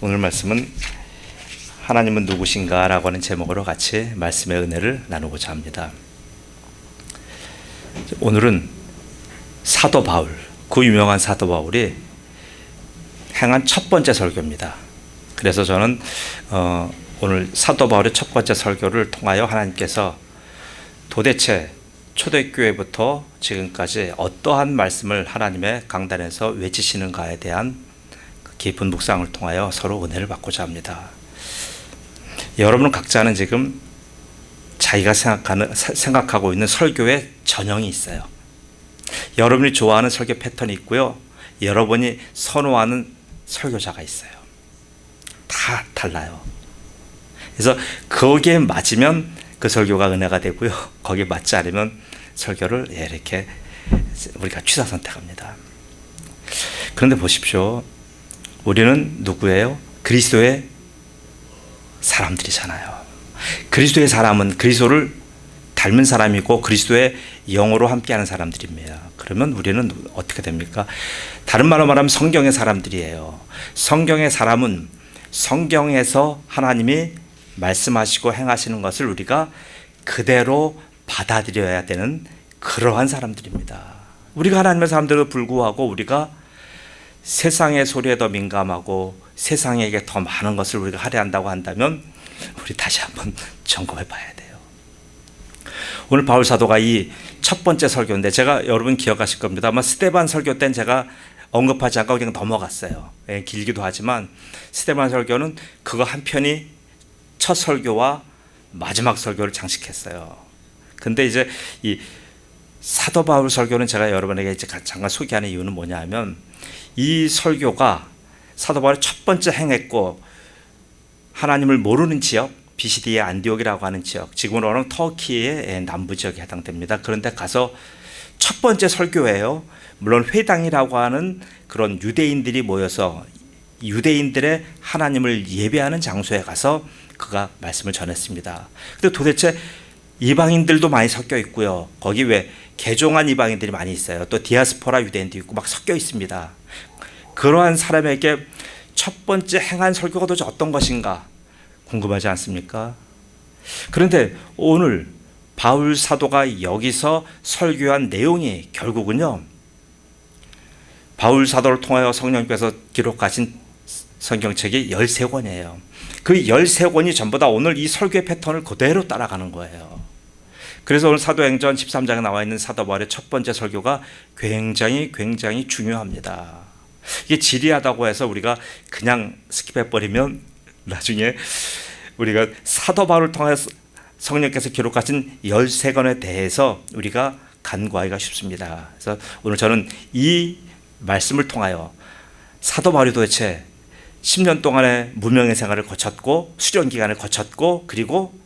오늘 말씀은 하나님은 누구신가 라고 하는 제목으로 같이 말씀의 은혜를 나누고자 합니다. 오늘은 사도 바울, 그 유명한 사도 바울이 행한 첫 번째 설교입니다. 그래서 저는 오늘 사도 바울의 첫 번째 설교를 통하여 하나님께서 도대체 초대교회부터 지금까지 어떠한 말씀을 하나님의 강단에서 외치시는가에 대한 깊은 묵상을 통하여 서로 은혜를 받고자 합니다. 여러분 각자는 지금 자기가 생각하고 있는 설교의 전형이 있어요. 여러분이 좋아하는 설교 패턴이 있고요. 여러분이 선호하는 설교자가 있어요. 다 달라요. 그래서 거기에 맞으면 그 설교가 은혜가 되고요. 거기에 맞지 않으면 설교를 이렇게 우리가 취사 선택합니다. 그런데 보십시오. 우리는 누구예요? 그리스도의 사람들이잖아요. 그리스도의 사람은 그리스도를 닮은 사람이고 그리스도의 영으로 함께하는 사람들입니다. 그러면 우리는 어떻게 됩니까? 다른 말로 말하면 성경의 사람들이에요. 성경의 사람은 성경에서 하나님이 말씀하시고 행하시는 것을 우리가 그대로 받아들여야 되는 그러한 사람들입니다. 우리가 하나님의 사람들에도 불구하고 우리가 세상의 소리에 더 민감하고 세상에게 더 많은 것을 우리가 할애한다고 한다면 우리 다시 한번 점검해 봐야 돼요. 오늘 바울 사도가 이 첫 번째 설교인데 제가 여러분 기억하실 겁니다. 아마 스데반 설교 때는 제가 언급하지 않고 그냥 넘어갔어요. 길기도 하지만 스데반 설교는 그거 한 편이 첫 설교와 마지막 설교를 장식했어요. 근데 이제 이 사도 바울 설교는 제가 여러분에게 이제 잠깐 소개하는 이유는 뭐냐 하면 이 설교가 사도 바울이 첫 번째 행했고 하나님을 모르는 지역, 비시디의 안디옥이라고 하는 지역, 지금으로 말하면 터키의 남부 지역에 해당됩니다. 그런데 가서 첫 번째 설교예요. 물론 회당이라고 하는 그런 유대인들이 모여서 유대인들의 하나님을 예배하는 장소에 가서 그가 말씀을 전했습니다. 근데 도대체 이방인들도 많이 섞여 있고요. 거기 왜 개종한 이방인들이 많이 있어요. 또 디아스포라 유대인도 있고 막 섞여 있습니다. 그러한 사람에게 첫 번째 행한 설교가 도대체 어떤 것인가 궁금하지 않습니까? 그런데 오늘 바울 사도가 여기서 설교한 내용이 결국은요, 바울 사도를 통하여 성령께서 기록하신 성경책이 13권이에요. 그 13권이 전부 다 오늘 이 설교의 패턴을 그대로 따라가는 거예요. 그래서 오늘 사도행전 13장에 나와 있는 사도 바울의 첫 번째 설교가 굉장히 중요합니다. 이게 지리하다고 해서 우리가 그냥 스킵해버리면 나중에 우리가 사도 바울을 통해서 성령께서 기록하신 13권에 대해서 우리가 간과하기가 쉽습니다. 그래서 오늘 저는 이 말씀을 통하여 사도 바울이 도대체 10년 동안의 무명의 생활을 거쳤고 수련 기간을 거쳤고 그리고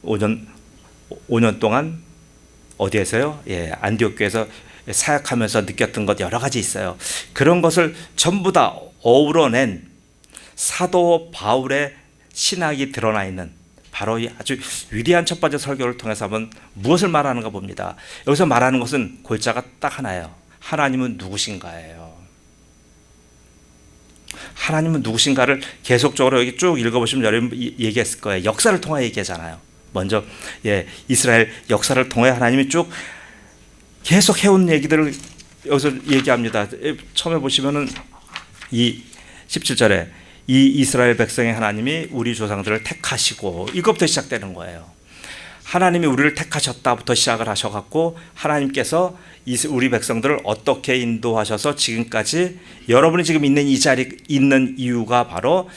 5년 동안 어디에서요? 안디옥 교회에서 사역하면서 느꼈던 것 여러 가지 있어요. 그런 것을 전부 다 어우러낸 사도 바울의 신학이 드러나 있는 바로 이 아주 위대한 첫 번째 설교를 통해서 한번 무엇을 말하는가 봅니다. 여기서 말하는 것은 골자가 딱 하나예요. 하나님은 누구신가예요. 하나님은 누구신가를 계속적으로 여기 쭉 읽어보시면 여러분 얘기했을 거예요. 역사를 통해 얘기하잖아요. 먼저 이스라엘 역사를 통해 하나님이 쭉 계속 해온 얘기들을 여기서 얘기합니다. 처음에 보시면은 이 17절에 이 이스라엘 백성의 하나님이 우리 조상들을 택하시고 이것부터 시작되는 거예요. 하나님이 우리를 택하셨다부터 시작을 하셔갖고 하나님께서 우리 백성들을 어떻게 인도하셔서 지금까지 여러분이 지금 있는 이 자리에 있는 이유가 바로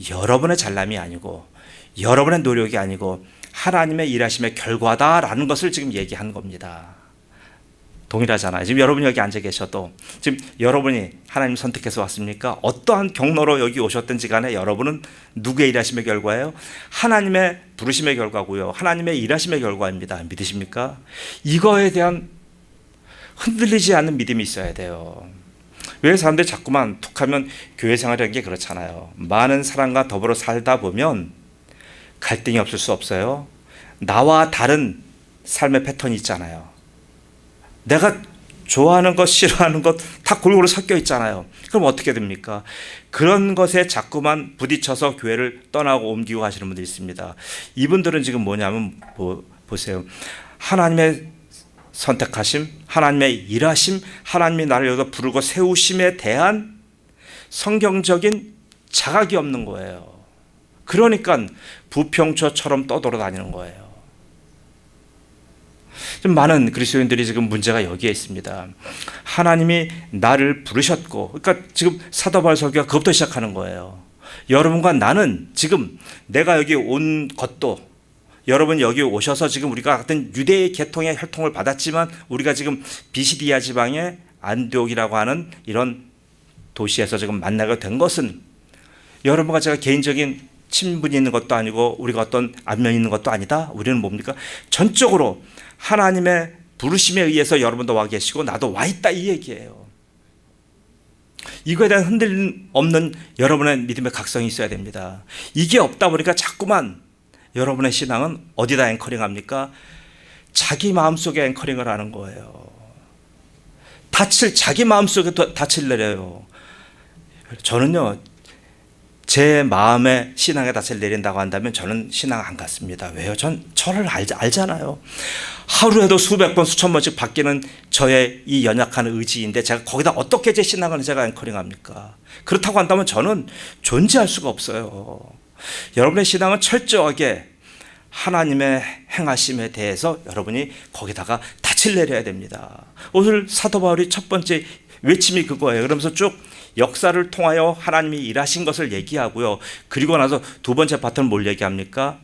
여러분의 잘남이 아니고 여러분의 노력이 아니고 하나님의 일하심의 결과다라는 것을 지금 얘기하는 겁니다. 동일하잖아요. 지금 여러분이 여기 앉아 계셔도 지금 여러분이 하나님 선택해서 왔습니까? 어떠한 경로로 여기 오셨든지 간에 여러분은 누구의 일하심의 결과예요? 하나님의 부르심의 결과고요. 하나님의 일하심의 결과입니다. 믿으십니까? 이거에 대한 흔들리지 않는 믿음이 있어야 돼요. 왜 사람들이 자꾸만 툭하면 교회 생활이라는 게 그렇잖아요. 많은 사람과 더불어 살다 보면 갈등이 없을 수 없어요. 나와 다른 삶의 패턴이 있잖아요. 내가 좋아하는 것, 싫어하는 것 다 골고루 섞여 있잖아요. 그럼 어떻게 됩니까? 그런 것에 자꾸만 부딪혀서 교회를 떠나고 옮기고 하시는 분들이 있습니다. 이분들은 지금 뭐냐면 보세요. 하나님의 선택하심, 하나님의 일하심, 하나님이 나를 여기서 부르고 세우심에 대한 성경적인 자각이 없는 거예요. 그러니까 부평초처럼 떠돌아다니는 거예요. 좀 많은 그리스도인들이 지금 문제가 여기에 있습니다. 하나님이 나를 부르셨고, 그러니까 지금 사도 바울 설교가 그것부터 시작하는 거예요. 여러분과 나는 지금 내가 여기 온 것도, 여러분 여기 오셔서 지금 우리가 같은 유대의 계통의 혈통을 받았지만 우리가 지금 비시디아 지방의 안디옥이라고 하는 이런 도시에서 지금 만나게 된 것은 여러분과 제가 개인적인 친분이 있는 것도 아니고 우리가 어떤 안면이 있는 것도 아니다. 우리는 뭡니까? 전적으로 하나님의 부르심에 의해서 여러분도 와 계시고 나도 와 있다, 이 얘기예요. 이거에 대한 흔들림 없는 여러분의 믿음의 각성이 있어야 됩니다. 이게 없다 보니까 자꾸만 여러분의 신앙은 어디다 앵커링합니까? 자기 마음속에 앵커링을 하는 거예요. 자기 마음속에 닻을 내려요. 저는요, 제 마음의 신앙에 닻을 내린다고 한다면 저는 신앙 안 갖습니다. 왜요? 전 저를 알잖아요. 하루에도 수백 번 수천 번씩 바뀌는 저의 이 연약한 의지인데 제가 거기다 어떻게 제 신앙을 제가 앵커링합니까? 그렇다고 한다면 저는 존재할 수가 없어요. 여러분의 신앙은 철저하게 하나님의 행하심에 대해서 여러분이 거기다가 닻을 내려야 됩니다. 오늘 사도 바울이 첫 번째 외침이 그거예요. 그러면서 쭉 역사를 통하여 하나님이 일하신 것을 얘기하고요. 그리고 나서 두 번째 파트는 뭘 얘기합니까?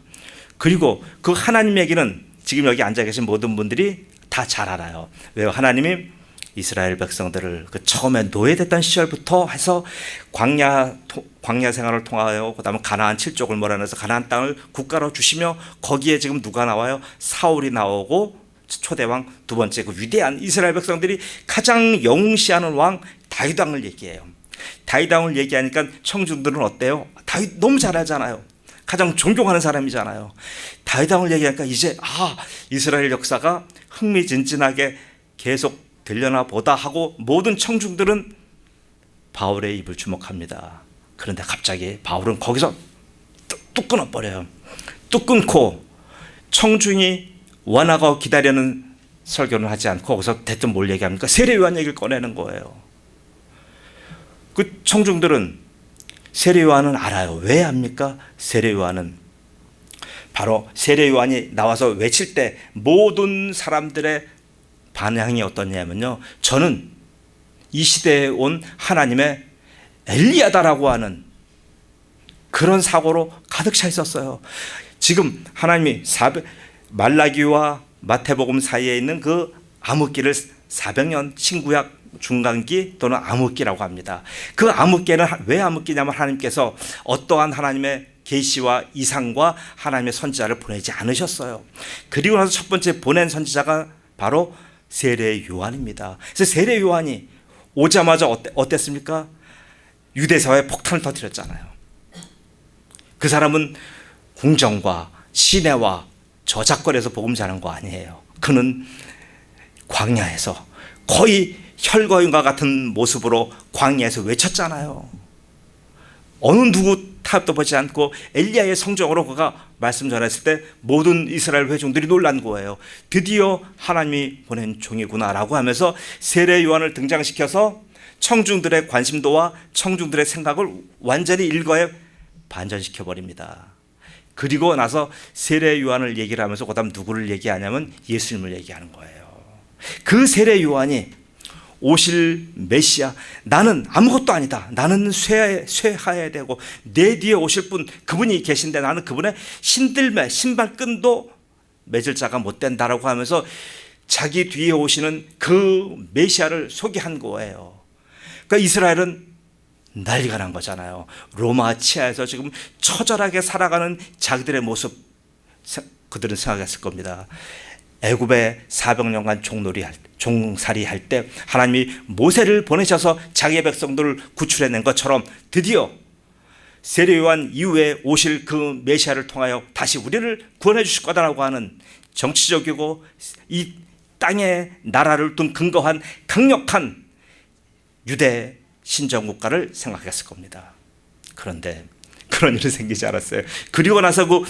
그리고 그 하나님 얘기는 지금 여기 앉아 계신 모든 분들이 다 잘 알아요. 왜요? 하나님이 이스라엘 백성들을 그 처음에 노예됐던 시절부터 해서 광야 생활을 통하여 그다음에 가나안 7족을 몰아내서 가나안 땅을 국가로 주시며 거기에 지금 누가 나와요? 사울이 나오고 초대왕 두 번째 그 위대한 이스라엘 백성들이 가장 영웅시하는 왕 다윗 왕을 얘기해요. 다윗 왕을 얘기하니까 청중들은 어때요? 다윗 너무 잘하잖아요. 가장 존경하는 사람이잖아요. 다윗 왕을 얘기하니까 이제 이스라엘 역사가 흥미진진하게 계속 되려나 보다 하고 모든 청중들은 바울의 입을 주목합니다. 그런데 갑자기 바울은 거기서 뚝 끊어버려요. 뚝 끊고 청중이 원하고 기다리는 설교는 하지 않고 거기서 대뜸 뭘 얘기합니까? 세례요한 얘기를 꺼내는 거예요. 그 청중들은 세례요한은 알아요. 왜 합니까? 세례요한은 바로 세례요한이 나와서 외칠 때 모든 사람들의 반향이 어떠냐면요, 저는 이 시대에 온 하나님의 엘리야다라고 하는 그런 사고로 가득 차 있었어요. 지금 하나님이 말라기와 마태복음 사이에 있는 그 암흑기를 400년 신구약 중간기 또는 암흑기라고 합니다. 그 암흑기는 왜 암흑기냐면 하나님께서 어떠한 하나님의 계시와 이상과 하나님의 선지자를 보내지 않으셨어요. 그리고 나서 첫 번째 보낸 선지자가 바로 세례 요한입니다. 그래서 세례 요한이 오자마자 어땠습니까? 유대사회에 폭탄을 터뜨렸잖아요. 그 사람은 궁정과 시내와 저작거리에서 복음 전한 거 아니에요. 그는 광야에서 거의 혈거인과 같은 모습으로 광야에서 외쳤잖아요. 어느 누구 탓도 보지 않고 엘리야의 성정으로 그가 말씀 전했을 때 모든 이스라엘 회중들이 놀란 거예요. 드디어 하나님이 보낸 종이구나라고 하면서 세례 요한을 등장시켜서 청중들의 관심도와 청중들의 생각을 완전히 일거에 반전시켜버립니다. 그리고 나서 세례 요한을 얘기를 하면서 그다음 누구를 얘기하냐면 예수님을 얘기하는 거예요. 그 세례 요한이 오실 메시아, 나는 아무것도 아니다. 나는 쇠하여야 되고 내 뒤에 오실 분, 그분이 계신데 나는 그분의 신들매, 신발끈도 맺을 자가 못 된다라고 하면서 자기 뒤에 오시는 그 메시아를 소개한 거예요. 그러니까 이스라엘은 난리가 난 거잖아요. 로마 치하에서 지금 처절하게 살아가는 자기들의 모습 그들은 생각했을 겁니다. 애굽에 400년간 종살이 할 때 하나님이 모세를 보내셔서 자기의 백성들을 구출해낸 것처럼 드디어 세례 요한 이후에 오실 그 메시아를 통하여 다시 우리를 구원해 주실 거다라고 하는 정치적이고 이 땅에 나라를 둔 근거한 강력한 유대 신정국가를 생각했을 겁니다. 그런데 그런 일이 생기지 않았어요. 그리고 나서 그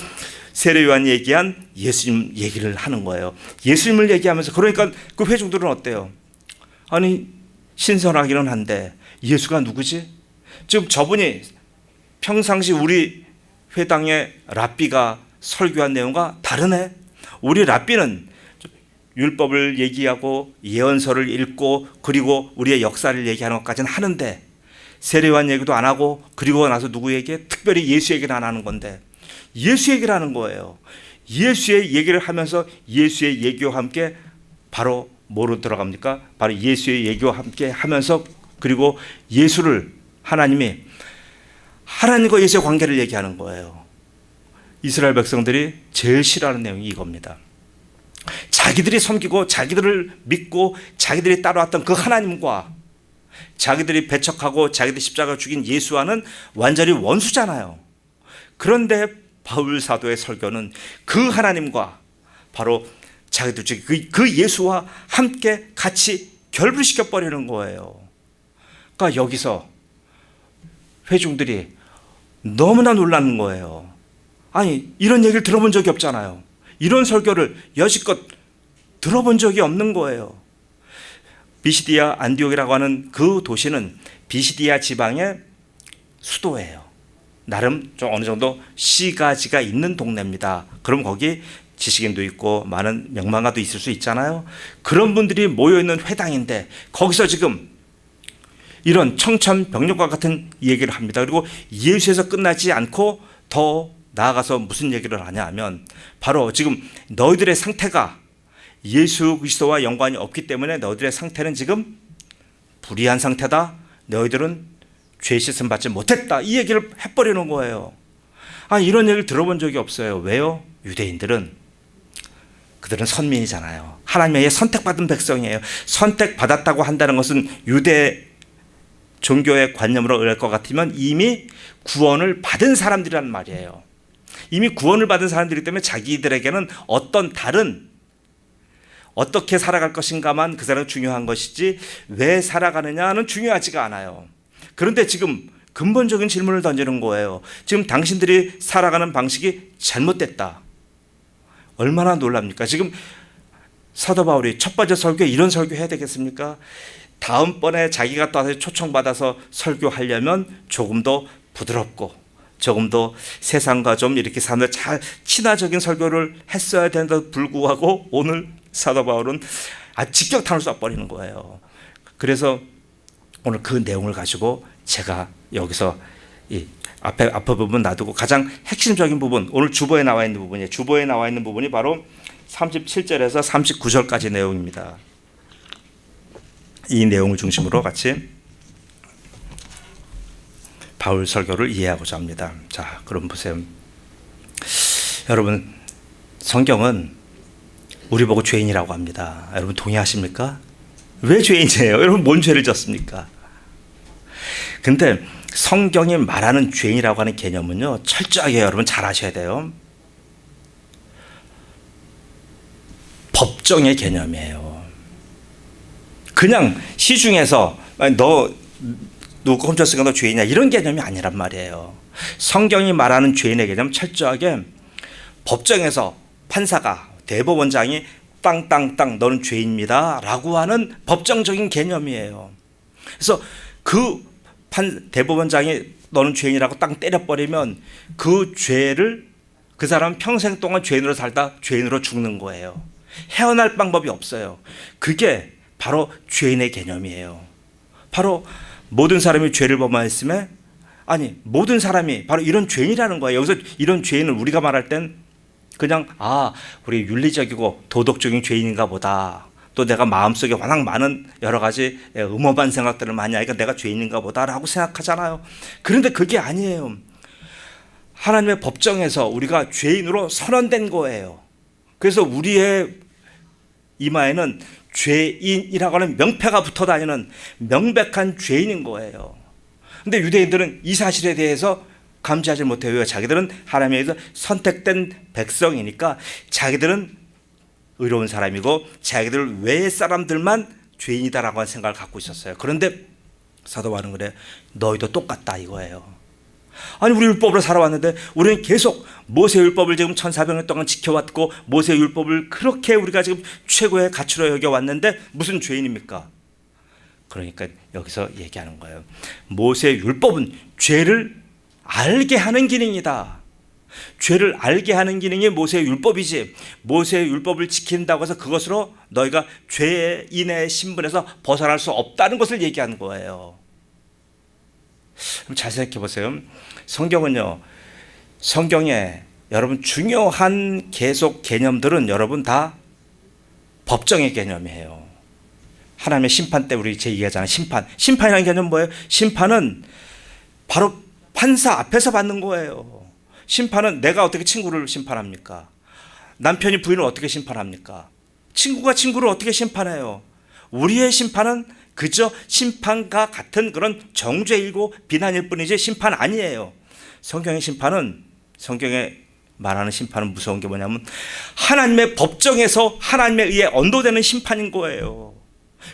세례요한이 얘기한 예수님 얘기를 하는 거예요. 예수님을 얘기하면서, 그러니까 그 회중들은 어때요? 아니, 신선하기는 한데 예수가 누구지? 지금 저분이 평상시 우리 회당의 랍비가 설교한 내용과 다르네. 우리 랍비는 율법을 얘기하고 예언서를 읽고 그리고 우리의 역사를 얘기하는 것까지는 하는데 세례요한 얘기도 안 하고, 그리고 나서 누구 얘기해? 특별히 예수 얘기를 안 하는 건데 예수 얘기를 하는 거예요. 예수의 얘기를 하면서 예수의 얘기와 함께 바로 뭐로 들어갑니까? 바로 예수의 얘기와 함께 하면서, 그리고 예수를, 하나님과 예수의 관계를 얘기하는 거예요. 이스라엘 백성들이 제일 싫어하는 내용이 이겁니다. 자기들이 섬기고 자기들을 믿고 자기들이 따라왔던 그 하나님과 자기들이 배척하고 자기들 십자가 죽인 예수와는 완전히 원수잖아요. 그런데 바울 사도의 설교는 그 하나님과 바로 자기들 그 예수와 함께 같이 결부시켜 버리는 거예요. 그러니까 여기서 회중들이 너무나 놀라는 거예요. 아니, 이런 얘기를 들어본 적이 없잖아요. 이런 설교를 여지껏 들어본 적이 없는 거예요. 비시디아 안디옥이라고 하는 그 도시는 비시디아 지방의 수도예요. 나름 좀 어느 정도 시가지가 있는 동네입니다. 그럼 거기 지식인도 있고 많은 명망가도 있을 수 있잖아요. 그런 분들이 모여있는 회당인데 거기서 지금 이런 청천벽력과 같은 얘기를 합니다. 그리고 예수에서 끝나지 않고 더 나아가서 무슨 얘기를 하냐 하면, 바로 지금 너희들의 상태가 예수 그리스도와 연관이 없기 때문에 너희들의 상태는 지금 불의한 상태다. 너희들은 죄 씻음 받지 못했다. 이 얘기를 해버리는 거예요. 이런 얘기를 들어본 적이 없어요. 왜요? 유대인들은, 그들은 선민이잖아요. 하나님의 선택받은 백성이에요. 선택받았다고 한다는 것은 유대 종교의 관념으로 의할 것 같으면 이미 구원을 받은 사람들이란 말이에요. 이미 구원을 받은 사람들이기 때문에 자기들에게는 어떤 다른 어떻게 살아갈 것인가만 그 사람은 중요한 것이지 왜 살아가느냐는 중요하지가 않아요. 그런데 지금 근본적인 질문을 던지는 거예요. 지금 당신들이 살아가는 방식이 잘못됐다. 얼마나 놀랍니까? 지금 사도 바울이 첫 번째 설교에 이런 설교해야 되겠습니까? 다음번에 자기가 또 초청받아서 설교하려면 조금 더 부드럽고 조금 더 세상과 좀 이렇게 사람들 잘 친화적인 설교를 했어야 되는데도 불구하고 오늘 사도 바울은 직격탄을 쏴버리는 거예요. 그래서 오늘 그 내용을 가지고 제가 여기서 이 앞에 부분 놔두고 가장 핵심적인 부분, 오늘 주보에 나와 있는 부분이에요. 주보에 나와 있는 부분이 바로 37절에서 39절까지 내용입니다. 이 내용을 중심으로 같이 바울 설교를 이해하고자 합니다. 자, 그럼 보세요. 여러분, 성경은 우리 보고 죄인이라고 합니다. 여러분 동의하십니까? 왜 죄인이에요? 여러분 뭔 죄를 졌습니까? 근데 성경이 말하는 죄인이라고 하는 개념은요, 철저하게 여러분 잘 아셔야 돼요. 법정의 개념이에요. 그냥 시중에서 너 누구 훔쳤으니까 너 죄인이야 이런 개념이 아니란 말이에요. 성경이 말하는 죄인의 개념 철저하게 법정에서 판사가, 대법원장이 땅땅땅 너는 죄인입니다 라고 하는 법정적인 개념이에요. 그래서 그 대법원장이 너는 죄인이라고 땅 때려버리면 그 죄를, 그 사람은 평생 동안 죄인으로 살다 죄인으로 죽는 거예요. 헤어날 방법이 없어요. 그게 바로 죄인의 개념이에요. 바로 모든 사람이 죄를 범하였음에, 모든 사람이 바로 이런 죄인이라는 거예요. 여기서 이런 죄인을 우리가 말할 땐 그냥 우리 윤리적이고 도덕적인 죄인인가 보다, 또 내가 마음속에 워낙 많은 여러 가지 음험한 생각들을 많이 하니까 내가 죄인인가 보다라고 생각하잖아요. 그런데 그게 아니에요. 하나님의 법정에서 우리가 죄인으로 선언된 거예요. 그래서 우리의 이마에는 죄인이라고 하는 명패가 붙어 다니는 명백한 죄인인 거예요. 근데 유대인들은 이 사실에 대해서 감지하지 못해요. 자기들은 하나님에 의해서 선택된 백성이니까 자기들은 의로운 사람이고 자기들 외의 사람들만 죄인이다라고 하는 생각을 갖고 있었어요. 그런데 사도 바울은 그래, 너희도 똑같다 이거예요. 아니 우리 율법으로 살아왔는데 우리는 계속 모세 율법을 지금 1400년 동안 지켜왔고 모세 율법을 그렇게 우리가 지금 최고의 가치로 여겨왔는데 무슨 죄인입니까? 그러니까 여기서 얘기하는 거예요. 모세 율법은 죄를 알게 하는 기능이다. 죄를 알게 하는 기능이 모세 율법이지, 모세 율법을 지킨다고 해서 그것으로 너희가 죄인의 신분에서 벗어날 수 없다는 것을 얘기하는 거예요. 잘 생각해 보세요. 성경은요, 성경에 여러분 중요한 계속 개념들은 여러분 다 법정의 개념이에요. 하나님의 심판 때 우리 제 얘기하잖아요. 심판이라는 개념은 뭐예요? 심판은 바로 판사 앞에서 받는 거예요. 심판은 내가 어떻게 친구를 심판합니까? 남편이 부인을 어떻게 심판합니까? 친구가 친구를 어떻게 심판해요? 우리의 심판은 그저 심판과 같은 그런 정죄이고 비난일 뿐이지 심판 아니에요. 성경의 심판은, 성경에 말하는 심판은 무서운 게 뭐냐면 하나님의 법정에서 하나님에 의해 언도되는 심판인 거예요.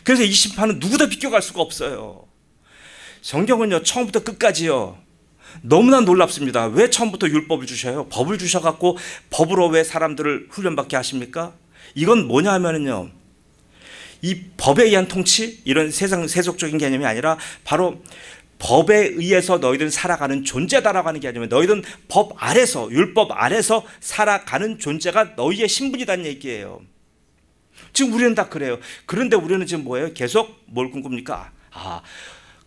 그래서 이 심판은 누구도 비껴갈 수가 없어요. 성경은요, 처음부터 끝까지요, 너무나 놀랍습니다. 왜 처음부터 율법을 주셔요? 법을 주셔갖고 법으로 왜 사람들을 훈련받게 하십니까? 이건 뭐냐 하면은요, 이 법에 의한 통치, 이런 세속적인 개념이 아니라 바로 법에 의해서 너희들은 살아가는 존재다라고 하는 개념이에요. 너희들은 법 아래서, 율법 아래서 살아가는 존재가 너희의 신분이라는 얘기예요. 지금 우리는 다 그래요. 그런데 우리는 지금 뭐예요? 계속 뭘 꿈꿉니까?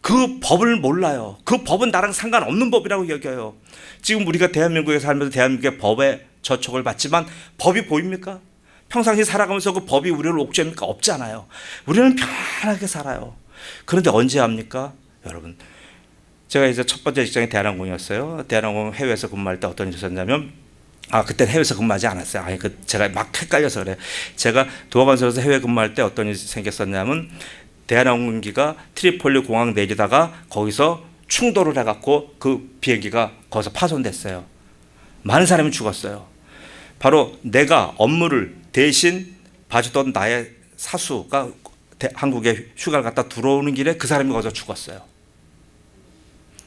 그 법을 몰라요. 그 법은 나랑 상관없는 법이라고 여겨요. 지금 우리가 대한민국에 살면서 대한민국의 법에 저촉을 받지만 법이 보입니까? 평상시 살아가면서 그 법이 우리를 옥죄합니까? 없잖아요. 우리는 편하게 살아요. 그런데 언제 합니까? 여러분, 제가 이제 첫 번째 직장이 대한항공이었어요. 대한항공 해외에서 근무할 때 어떤 일이 있었냐면, 그때는 해외에서 근무하지 않았어요. 제가 막 헷갈려서 그래요. 제가 도하관서에서 해외 근무할 때 어떤 일이 생겼었냐면, 대한항공기가 트리폴리 공항 내리다가 거기서 충돌을 해갖고 그 비행기가 거기서 파손됐어요. 많은 사람이 죽었어요. 바로 내가 업무를 대신 봐주던 나의 사수가 한국에 휴가를 갔다 들어오는 길에 그 사람이 거기서 죽었어요.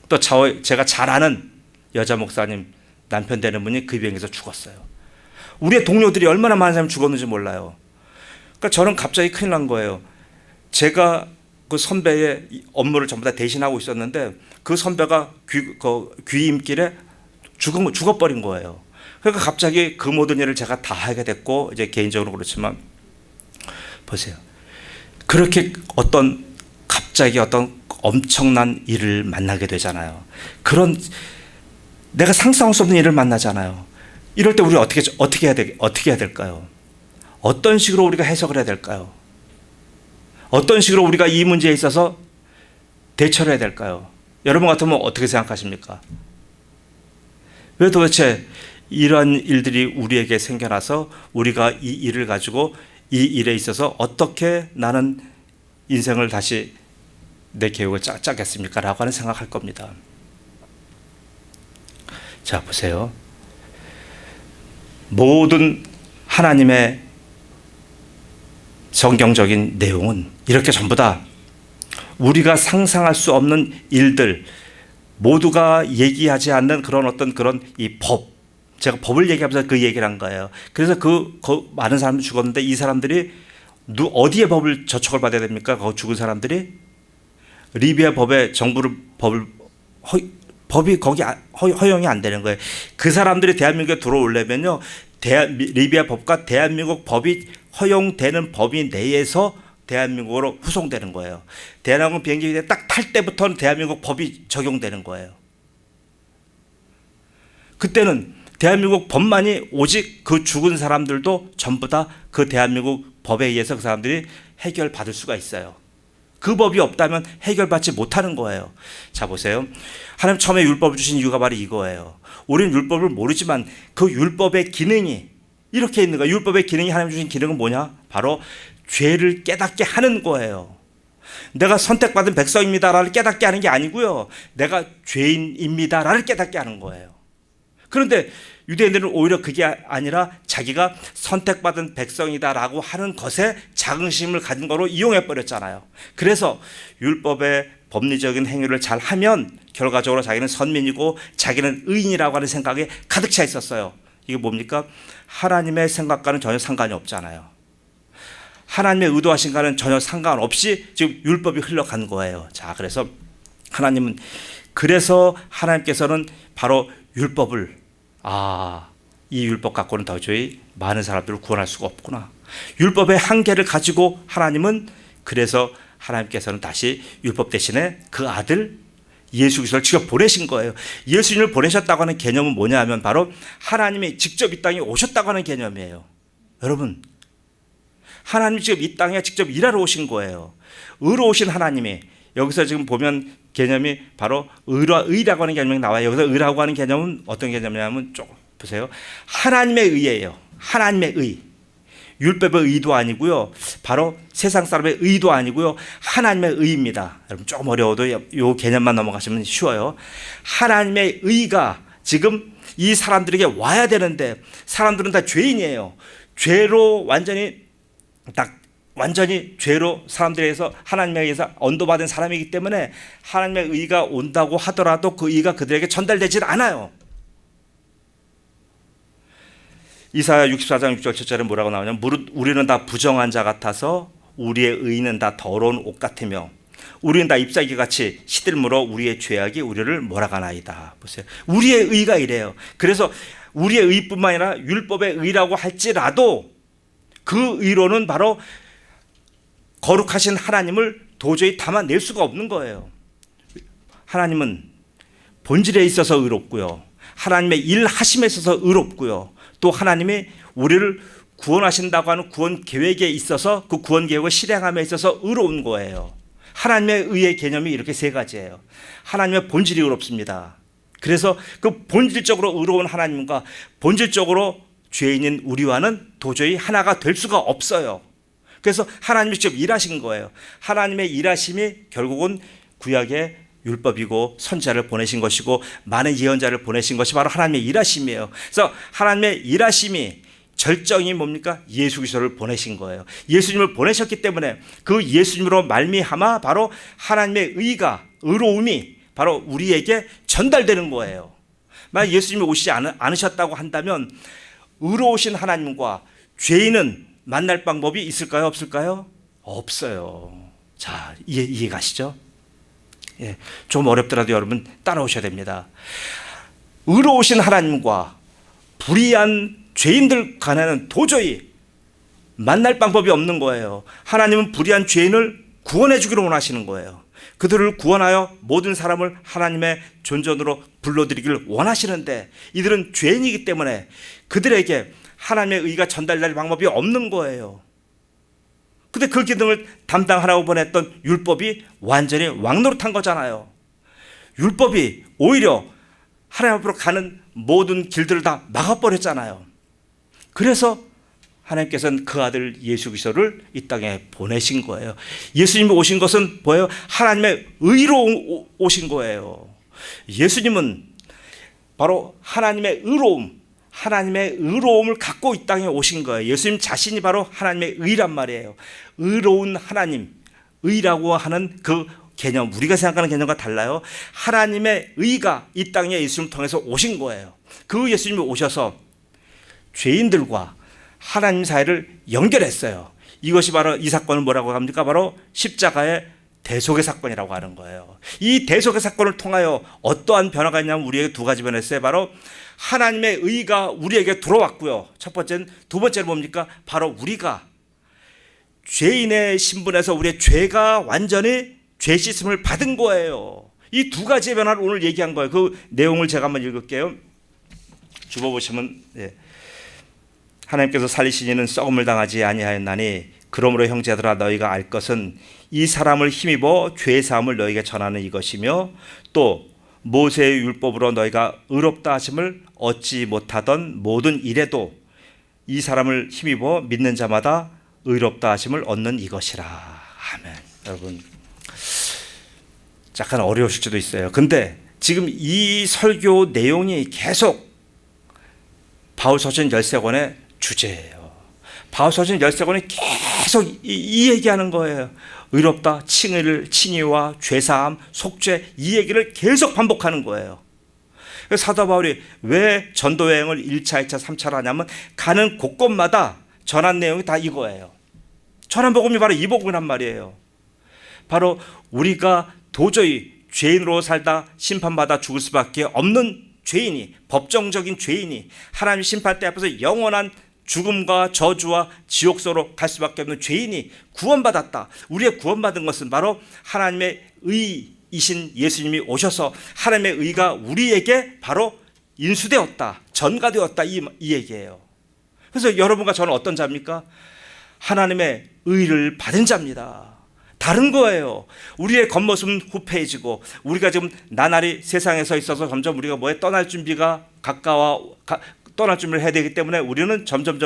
또 제가 잘 아는 여자 목사님 남편 되는 분이 그 비행기에서 죽었어요. 우리의 동료들이 얼마나 많은 사람이 죽었는지 몰라요. 그러니까 저는 갑자기 큰일 난 거예요. 제가 그 선배의 업무를 전부 다 대신하고 있었는데 그 선배가 귀임길에 죽어버린 거예요. 그러니까 갑자기 그 모든 일을 제가 다 하게 됐고, 이제 개인적으로 그렇지만 보세요. 그렇게 갑자기 어떤 엄청난 일을 만나게 되잖아요. 그런 내가 상상할 수 없는 일을 만나잖아요. 이럴 때 우리 어떻게 해야 될까요? 어떤 식으로 우리가 해석을 해야 될까요? 어떤 식으로 우리가 이 문제에 있어서 대처를 해야 될까요? 여러분 같으면 어떻게 생각하십니까? 왜 도대체 이러한 일들이 우리에게 생겨나서 우리가 이 일을 가지고 이 일에 있어서 어떻게 나는 인생을 다시 내 계획을 짜겠습니까? 라고 하는 생각할 겁니다. 자, 보세요. 모든 하나님의 성경적인 내용은 이렇게 전부 다 우리가 상상할 수 없는 일들, 모두가 얘기하지 않는 그런 이 법, 제가 법을 얘기하면서 그 얘기를 한 거예요. 그래서 많은 사람들이 죽었는데 이 사람들이 어디에 법을 저촉을 받아야 됩니까? 거기 죽은 사람들이 리비아 법에 법이 거기 허용이 안 되는 거예요. 그 사람들이 대한민국에 들어오려면요, 리비아 법과 대한민국 법이 허용되는 범위 내에서 대한민국으로 후송되는 거예요. 대한항공 비행기에 딱 탈 때부터는 대한민국 법이 적용되는 거예요. 그때는 대한민국 법만이, 오직 그 죽은 사람들도 전부 다 그 대한민국 법에 의해서 그 사람들이 해결받을 수가 있어요. 그 법이 없다면 해결받지 못하는 거예요. 자, 보세요. 하나님 처음에 율법을 주신 이유가 바로 이거예요. 우리는 율법을 모르지만 그 율법의 기능이 이렇게 있는 거예요. 율법의 기능이, 하나님 주신 기능은 뭐냐? 바로 죄를 깨닫게 하는 거예요. 내가 선택받은 백성입니다라를 깨닫게 하는 게 아니고요, 내가 죄인입니다라를 깨닫게 하는 거예요. 그런데 유대인들은 오히려 그게 아니라 자기가 선택받은 백성이다라고 하는 것에 자긍심을 가진 거로 이용해 버렸잖아요. 그래서 율법의 법리적인 행위를 잘 하면 결과적으로 자기는 선민이고 자기는 의인이라고 하는 생각에 가득 차 있었어요. 이게 뭡니까? 하나님의 생각과는 전혀 상관이 없잖아요. 하나님의 의도하신가는 전혀 상관없이 지금 율법이 흘러간 거예요. 자, 그래서 하나님께서는 바로 율법을 이 율법 갖고는 도저히 많은 사람들을 구원할 수가 없구나. 율법의 한계를 가지고 하나님께서는 다시 율법 대신에 그 아들 예수 그리스도를 직접 보내신 거예요. 예수님을 보내셨다고 하는 개념은 뭐냐 하면 바로 하나님이 직접 이 땅에 오셨다고 하는 개념이에요. 여러분, 하나님이 지금 이 땅에 직접 일하러 오신 거예요. 의로 오신 하나님이, 여기서 지금 보면 개념이 바로 의라고 하는 개념이 나와요. 여기서 의라고 하는 개념은 어떤 개념이냐면 조금 보세요. 하나님의 의예요. 하나님의 의. 율법의 의도 아니고요. 바로 세상 사람의 의도 아니고요. 하나님의 의입니다. 여러분 조금 어려워도 이 개념만 넘어가시면 쉬워요. 하나님의 의가 지금 이 사람들에게 와야 되는데 사람들은 다 죄인이에요. 죄로 완전히 죄로 사람들에게서 하나님에 의해서 언도받은 사람이기 때문에 하나님의 의가 온다고 하더라도 그 의가 그들에게 전달되질 않아요. 이사야 64장 6절 7절에 뭐라고 나오냐면 우리는 다 부정한 자 같아서 우리의 의는 다 더러운 옷 같으며 우리는 다 잎사귀같이 시들물어 우리의 죄악이 우리를 몰아가나이다. 보세요. 우리의 의가 이래요. 그래서 우리의 의뿐만 아니라 율법의 의라고 할지라도 그 의로는 바로 거룩하신 하나님을 도저히 담아낼 수가 없는 거예요. 하나님은 본질에 있어서 의롭고요. 하나님의 일하심에 있어서 의롭고요. 또 하나님이 우리를 구원하신다고 하는 구원 계획에 있어서 그 구원 계획을 실행함에 있어서 의로운 거예요. 하나님의 의의 개념이 이렇게 세 가지예요. 하나님의 본질이 의롭습니다. 그래서 그 본질적으로 의로운 하나님과 본질적으로 죄인인 우리와는 도저히 하나가 될 수가 없어요. 그래서 하나님이 직접 일하신 거예요. 하나님의 일하심이 결국은 구약의 율법이고 선지자를 보내신 것이고 많은 예언자를 보내신 것이 바로 하나님의 일하심이에요. 그래서 하나님의 일하심이 절정이 뭡니까? 예수 그리스도를 보내신 거예요. 예수님을 보내셨기 때문에 그 예수님으로 말미암아 바로 하나님의 의로움이 바로 우리에게 전달되는 거예요. 만약 예수님이 오시지 않으셨다고 한다면 의로우신 하나님과 죄인은 만날 방법이 있을까요? 없을까요? 없어요. 자, 이해 가시죠? 예, 좀 어렵더라도 여러분 따라오셔야 됩니다. 의로우신 하나님과 불의한 죄인들 간에는 도저히 만날 방법이 없는 거예요. 하나님은 불의한 죄인을 구원해 주기를 원하시는 거예요. 그들을 구원하여 모든 사람을 하나님의 존전으로 불러들이기를 원하시는데 이들은 죄인이기 때문에 그들에게 하나님의 의가 전달될 방법이 없는 거예요. 근데 그 기능을 담당하라고 보냈던 율법이 완전히 왕노릇한 거잖아요. 율법이 오히려 하나님 앞으로 가는 모든 길들을 다 막아버렸잖아요. 그래서 하나님께서는 그 아들 예수 그리스도를 이 땅에 보내신 거예요. 예수님이 오신 것은 뭐예요? 하나님의 의로 오신 거예요. 예수님은 바로 하나님의 의로움을 갖고 이 땅에 오신 거예요. 예수님 자신이 바로 하나님의 의란 말이에요. 의로운 하나님, 의라고 하는 그 개념, 우리가 생각하는 개념과 달라요. 하나님의 의가 이 땅에 예수님을 통해서 오신 거예요. 그 예수님이 오셔서 죄인들과 하나님 사이를 연결했어요. 이것이 바로 이 사건을 뭐라고 합니까? 바로 십자가의 대속의 사건이라고 하는 거예요. 이 대속의 사건을 통하여 어떠한 변화가 있냐면 우리에게 두 가지 변화가 있어요. 바로 하나님의 의가 우리에게 들어왔고요. 첫 번째는, 두 번째는 뭡니까? 바로 우리가 죄인의 신분에서 우리의 죄가 완전히 죄 씻음을 받은 거예요. 이 두 가지의 변화를 오늘 얘기한 거예요. 그 내용을 제가 한번 읽을게요. 주보보시면 하나님께서 살리신 이는 썩음을 당하지 아니하였나니 그러므로 형제들아 너희가 알 것은 이 사람을 힘입어 죄 사함을 너희에게 전하는 이것이며 또 모세의 율법으로 너희가 의롭다 하심을 얻지 못하던 모든 일에도 이 사람을 힘입어 믿는 자마다 의롭다 하심을 얻는 이것이라. 아멘. 여러분 약간 어려우실 수도 있어요. 근데 지금 이 설교 내용이 계속 바울서신 13권의 주제예요. 바울서신 13권이 계속 이 얘기하는 거예요. 의롭다, 칭의와 죄사함, 속죄, 이 얘기를 계속 반복하는 거예요. 그래서 사도 바울이 왜 전도 여행을 1차, 2차, 3차를 하냐면 가는 곳곳마다 전한 내용이 다 이거예요. 전한 복음이 바로 이 복음이란 말이에요. 바로 우리가 도저히 죄인으로 살다 심판받아 죽을 수밖에 없는 죄인이, 법정적인 죄인이 하나님 심판대 앞에서 영원한 죽음과 저주와 지옥소로 갈 수밖에 없는 죄인이 구원받았다. 우리의 구원받은 것은 바로 하나님의 의이신 예수님이 오셔서 하나님의 의가 우리에게 바로 인수되었다, 전가되었다, 이 얘기예요. 그래서 여러분과 저는 어떤 자입니까? 하나님의 의를 받은 자입니다. 다른 거예요. 우리의 겉모습은 후패해지고 우리가 지금 나날이 세상에 서 있어서 점점 우리가 떠날 준비가 떠날 준비를 해야 되기 때문에 우리는 점점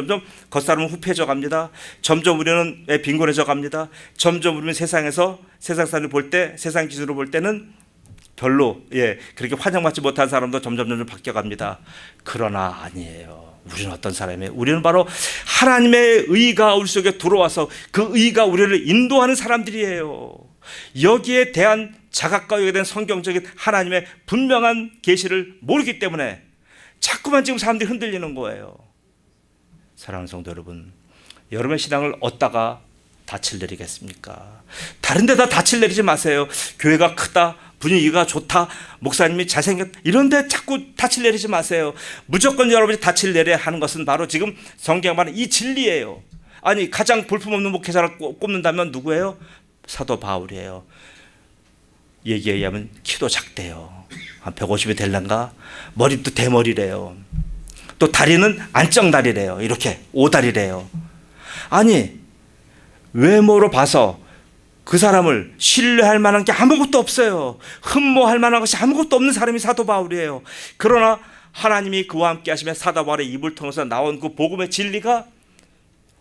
겉사람은 후패해져 갑니다. 점점 우리는 빈곤해져 갑니다. 점점 우리는 세상에서 세상 사람을 볼 때, 세상 기준으로 볼 때는 별로 그렇게 환영받지 못한 사람도 점점 바뀌어갑니다. 그러나 아니에요. 우리는 어떤 사람이에요? 우리는 바로 하나님의 의가 우리 속에 들어와서 그 의가 우리를 인도하는 사람들이에요. 여기에 대한 자각과 여기에 대한 성경적인 하나님의 분명한 계시를 모르기 때문에 자꾸만 지금 사람들이 흔들리는 거예요. 사랑하는 성도 여러분, 여러분의 신앙을 얻다가 닻을 내리겠습니까? 다른 데다 닻을 내리지 마세요. 교회가 크다, 분위기가 좋다, 목사님이 잘생겼다, 이런 데 자꾸 닻을 내리지 마세요. 무조건 여러분이 닻을 내려야 하는 것은 바로 지금 성경 말하는 이 진리예요. 아니, 가장 볼품없는 목회자를 꼽는다면 누구예요? 사도 바울이에요. 얘기에 의하면 키도 작대요. 한 150이 될란가? 머리도 대머리래요. 또 다리는 안정다리래요. 이렇게 오다리래요. 아니, 외모로 봐서 그 사람을 신뢰할 만한 게 아무것도 없어요. 흠모할 만한 것이 아무것도 없는 사람이 사도 바울이에요. 그러나 하나님이 그와 함께 하시며 사도 바울의 입을 통해서 나온 그 복음의 진리가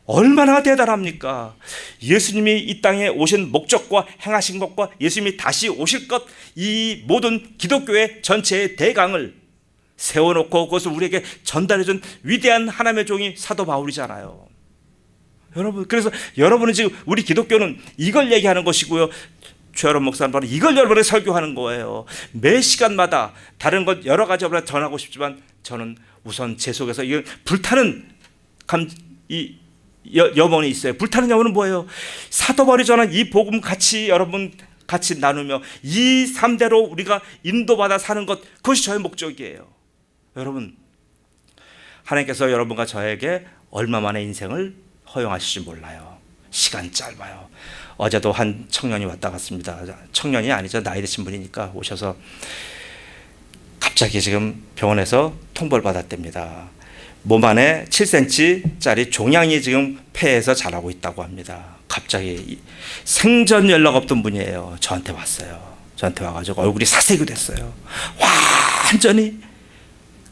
얼마나 대단합니까? 예수님이 이 땅에 오신 목적과 행하신 것과 예수님이 다시 오실 것, 이 모든 기독교의 전체의 대강을 세워놓고 그것을 우리에게 전달해준 위대한 하나님의 종이 사도 바울이잖아요. 여러분, 그래서 여러분은 지금 우리 기독교는 이걸 얘기하는 것이고요, 최여론 목사는 바로 이걸 여러분에게 설교하는 거예요. 매 시간마다 다른 것 여러 가지 전하고 싶지만 저는 우선 제 속에서 이 불타는 여mon이 있어요. 불타는 여mon은 뭐예요? 사도 바울이 전한 이 복음 여러분 같이 나누며 이 3대로 우리가 인도받아 사는 것, 그것이 저의 목적이에요. 여러분, 하나님께서 여러분과 저에게 얼마만의 인생을 허용하실지 몰라요. 시간 짧아요. 어제도 한 청년이 왔다 갔습니다. 청년이 아니죠, 나이 드신 분이니까 오셔서 갑자기 지금 병원에서 통보를 받았답니다. 몸 안에 7cm짜리 종양이 지금 폐에서 자라고 있다고 합니다. 갑자기 생전 연락 없던 분이에요. 저한테 왔어요. 저한테 와가지고 얼굴이 사색이 됐어요. 완전히.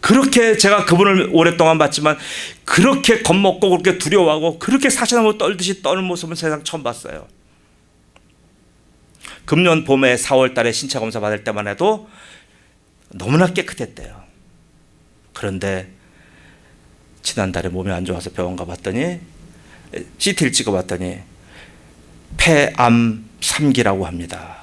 그렇게 제가 그분을 오랫동안 봤지만 그렇게 겁먹고 그렇게 두려워하고 그렇게 사시나무 떨듯이 떠는 모습은 세상 처음 봤어요. 금년 봄에 4월 달에 신체 검사 받을 때만 해도 너무나 깨끗했대요. 그런데 지난달에 몸이 안 좋아서 병원 가봤더니 CT를 찍어봤더니 폐암 3기라고 합니다.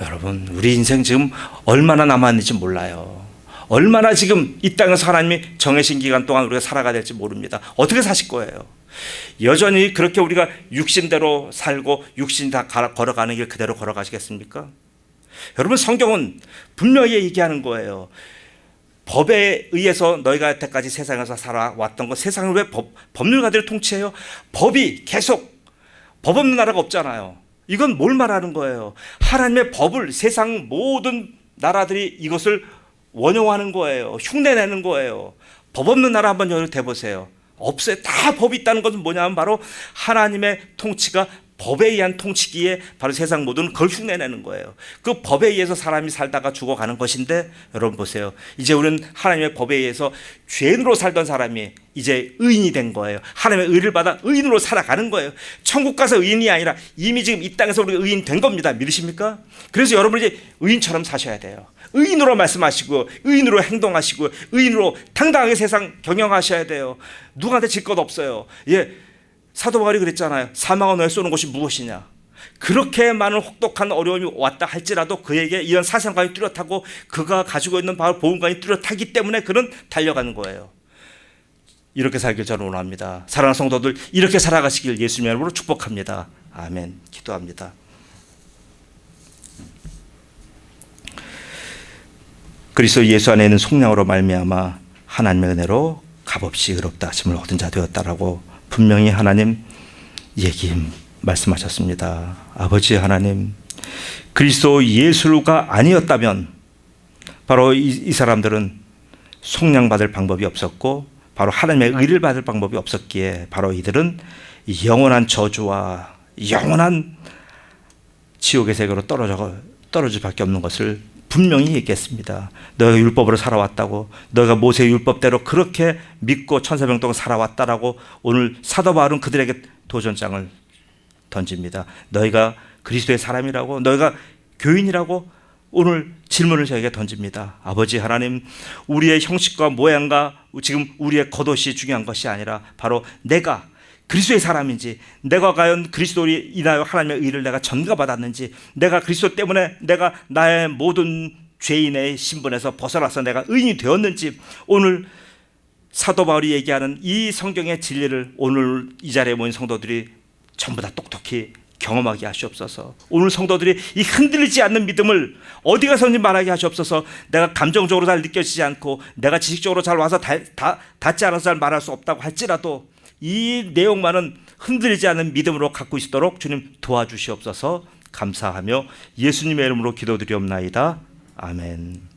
여러분, 우리 인생 지금 얼마나 남았는지 몰라요. 얼마나 지금 이 땅에서 하나님이 정해진 기간 동안 우리가 살아가야 될지 모릅니다. 어떻게 사실 거예요? 여전히 그렇게 우리가 육신대로 살고 육신 다 걸어가는 길 그대로 걸어가시겠습니까? 여러분, 성경은 분명히 얘기하는 거예요. 법에 의해서 너희가 여태까지 세상에서 살아왔던 것, 세상을 왜 법률가들이 통치해요? 법이 계속, 법 없는 나라가 없잖아요. 이건 뭘 말하는 거예요? 하나님의 법을 세상 모든 나라들이 이것을 원용하는 거예요. 흉내내는 거예요. 법 없는 나라 한번 여기 대보세요. 없어요. 다 법이 있다는 것은 뭐냐면 바로 하나님의 통치가 법에 의한 통치기에 바로 세상 모든 걸 흉내내는 거예요. 그 법에 의해서 사람이 살다가 죽어가는 것인데, 여러분 보세요. 이제 우리는 하나님의 법에 의해서 죄인으로 살던 사람이 이제 의인이 된 거예요. 하나님의 의를 받아 의인으로 살아가는 거예요. 천국 가서 의인이 아니라 이미 지금 이 땅에서 우리가 의인 된 겁니다. 믿으십니까? 그래서 여러분이 이제 의인처럼 사셔야 돼요. 의인으로 말씀하시고, 의인으로 행동하시고, 의인으로 당당하게 세상 경영하셔야 돼요. 누구한테 질 것 없어요. 예, 사도 바울이 그랬잖아요. 사망은 너에 쏘는 것이 무엇이냐. 그렇게 많은 혹독한 어려움이 왔다 할지라도 그에게 이런 사상관이 뚜렷하고 그가 가지고 있는 바로 보험관이 뚜렷하기 때문에 그는 달려가는 거예요. 이렇게 살길 저는 원합니다. 사랑하는 성도들, 이렇게 살아가시길 예수님의 이름으로 축복합니다. 아멘. 기도합니다. 그리스도 예수 안에 있는 속량으로 말미암아 하나님의 은혜로 값없이 의롭다 하심을 얻은 자 되었다라고 분명히 하나님 말씀하셨습니다. 아버지 하나님, 그리스도 예수가 아니었다면 바로 이 사람들은 속량받을 방법이 없었고 바로 하나님의 의를 받을 방법이 없었기에 바로 이들은 영원한 저주와 영원한 지옥의 세계로 떨어질 밖에 없는 것을 분명히 얘기했습니다. 너희가 율법으로 살아왔다고, 너희가 모세의 율법대로 그렇게 믿고 1400년 동안 살아왔다라고 오늘 사도 바울은 그들에게 도전장을 던집니다. 너희가 그리스도의 사람이라고, 너희가 교인이라고 오늘 질문을 저에게 던집니다. 아버지 하나님, 우리의 형식과 모양과 지금 우리의 겉옷이 중요한 것이 아니라 바로 내가 그리스도의 사람인지, 내가 과연 그리스도로 인하여 하나님의 의를 내가 전가받았는지, 내가 그리스도 때문에 내가 나의 모든 죄인의 신분에서 벗어나서 내가 의인이 되었는지, 오늘 사도 바울이 얘기하는 이 성경의 진리를 오늘 이 자리에 모인 성도들이 전부 다 똑똑히 경험하게 하시옵소서. 오늘 성도들이 이 흔들리지 않는 믿음을 어디 가서든지 말하게 하시옵소서. 내가 감정적으로 잘 느껴지지 않고 내가 지식적으로 잘 와서 닿지 않아서 잘 말할 수 없다고 할지라도 이 내용만은 흔들리지 않는 믿음으로 갖고 있도록 주님 도와주시옵소서. 감사하며 예수님의 이름으로 기도드리옵나이다. 아멘.